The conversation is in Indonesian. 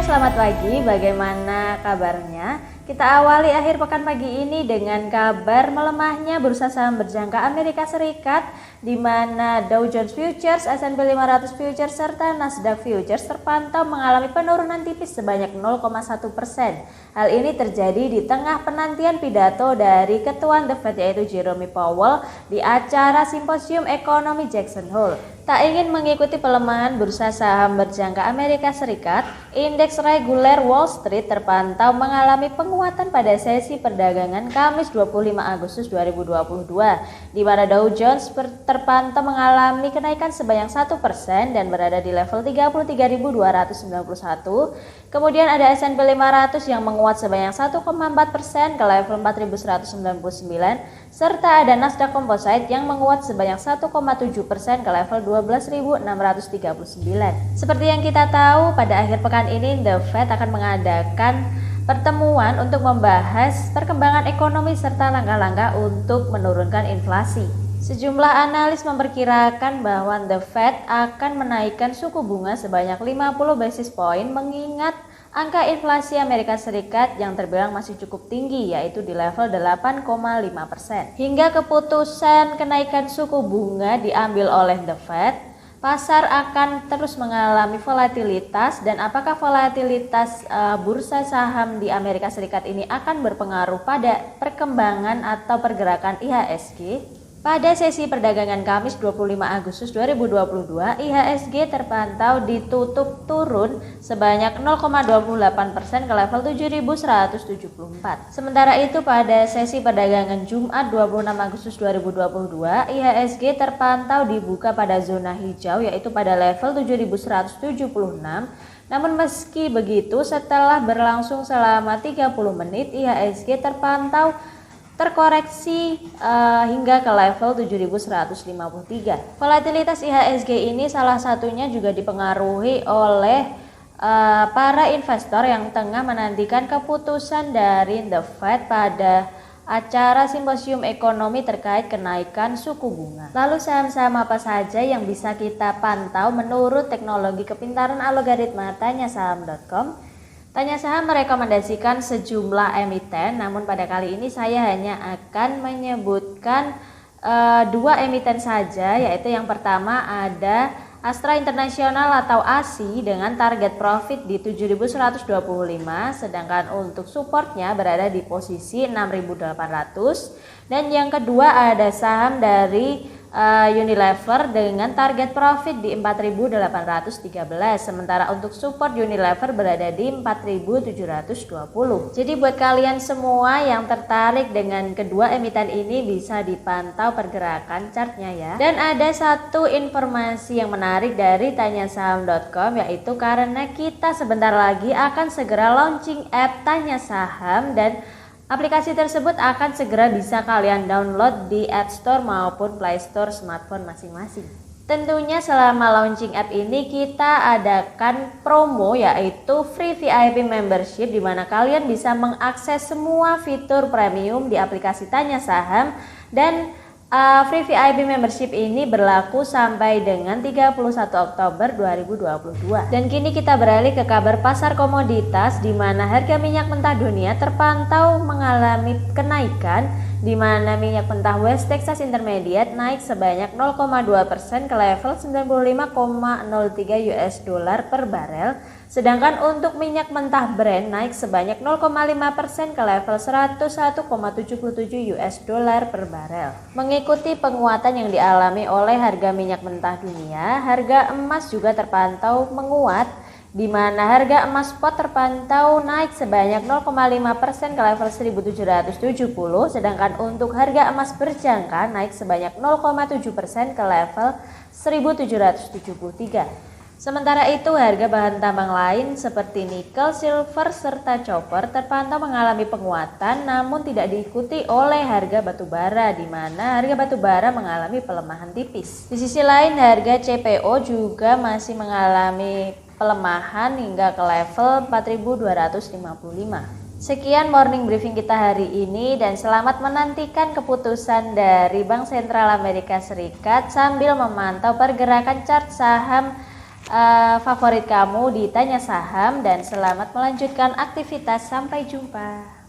selamat pagi. Bagaimana kabarnya? Kita awali akhir pekan pagi ini dengan kabar melemahnya bursa saham berjangka Amerika Serikat, di mana Dow Jones Futures, S&P 500 Futures, serta Nasdaq Futures terpantau mengalami penurunan tipis sebanyak 0,1%. Hal ini terjadi di tengah penantian pidato dari Ketua The Fed yaitu Jerome Powell di acara Simposium Ekonomi Jackson Hole. Tak ingin mengikuti pelemahan bursa saham berjangka Amerika Serikat, indeks reguler Wall Street terpantau mengalami penguatan pada sesi perdagangan Kamis 25 Agustus 2022, di mana Dow Jones terpantau mengalami kenaikan sebanyak 1% dan berada di level 33.291. Kemudian ada S&P 500 yang menguat sebanyak 1,4% ke level 4.199, serta ada Nasdaq Composite yang menguat sebanyak 1,7% ke level 12.639. Seperti yang kita tahu, pada akhir pekan ini The Fed akan mengadakan pertemuan untuk membahas perkembangan ekonomi serta langkah-langkah untuk menurunkan inflasi. Sejumlah analis memperkirakan bahwa The Fed akan menaikkan suku bunga sebanyak 50 basis point mengingat angka inflasi Amerika Serikat yang terbilang masih cukup tinggi, yaitu di level 8,5%. Hingga keputusan kenaikan suku bunga diambil oleh The Fed, pasar akan terus mengalami volatilitas, dan apakah volatilitas bursa saham di Amerika Serikat ini akan berpengaruh pada perkembangan atau pergerakan IHSG? Pada sesi perdagangan Kamis 25 Agustus 2022, IHSG terpantau ditutup turun sebanyak 0,28% ke level 7.174. Sementara itu pada sesi perdagangan Jumat 26 Agustus 2022, IHSG terpantau dibuka pada zona hijau yaitu pada level 7.176. Namun meski begitu, setelah berlangsung selama 30 menit, IHSG terpantau terkoreksi hingga ke level 7.153. Volatilitas IHSG ini salah satunya juga dipengaruhi oleh para investor yang tengah menantikan keputusan dari The Fed pada acara Simposium Ekonomi terkait kenaikan suku bunga. Lalu saham-saham apa saja yang bisa kita pantau menurut teknologi kepintaran algoritma tanyasaham.com? Tanya Saham merekomendasikan sejumlah emiten, namun pada kali ini saya hanya akan menyebutkan dua emiten saja, yaitu yang pertama ada Astra International atau ASI dengan target profit di 7.125, sedangkan untuk supportnya berada di posisi 6.800, dan yang kedua ada saham dari Unilever dengan target profit di 4.813, sementara untuk support Unilever berada di 4.720. Jadi buat kalian semua yang tertarik dengan kedua emiten ini bisa dipantau pergerakan chartnya ya. Dan ada satu informasi yang menarik dari tanyasaham.com, yaitu karena kita sebentar lagi akan segera launching app Tanya Saham, dan aplikasi tersebut akan segera bisa kalian download di App Store maupun Play Store smartphone masing-masing. Tentunya selama launching app ini kita adakan promo, yaitu free VIP membership, di mana kalian bisa mengakses semua fitur premium di aplikasi Tanya Saham, dan free VIP membership ini berlaku sampai dengan 31 Oktober 2022. Dan kini kita beralih ke kabar pasar komoditas, di mana harga minyak mentah dunia terpantau mengalami kenaikan, di mana minyak mentah West Texas Intermediate naik sebanyak 0,2% ke level 95,03 US dollar per barel. Sedangkan untuk minyak mentah Brent naik sebanyak 0,5% ke level 101,77 US dollar per barel. Mengikuti penguatan yang dialami oleh harga minyak mentah dunia, harga emas juga terpantau menguat, di mana harga emas spot terpantau naik sebanyak 0,5% ke level 1.770, sedangkan untuk harga emas berjangka naik sebanyak 0,7% ke level 1.773. Sementara itu, harga bahan tambang lain seperti nikel, silver, serta copper terpantau mengalami penguatan, namun tidak diikuti oleh harga batu bara, di mana harga batu bara mengalami pelemahan tipis. Di sisi lain, harga CPO juga masih mengalami pelemahan hingga ke level 4.255. Sekian morning briefing kita hari ini, dan selamat menantikan keputusan dari Bank Sentral Amerika Serikat sambil memantau pergerakan chart saham favorit kamu di Tanya Saham dan selamat melanjutkan aktivitas. Sampai jumpa.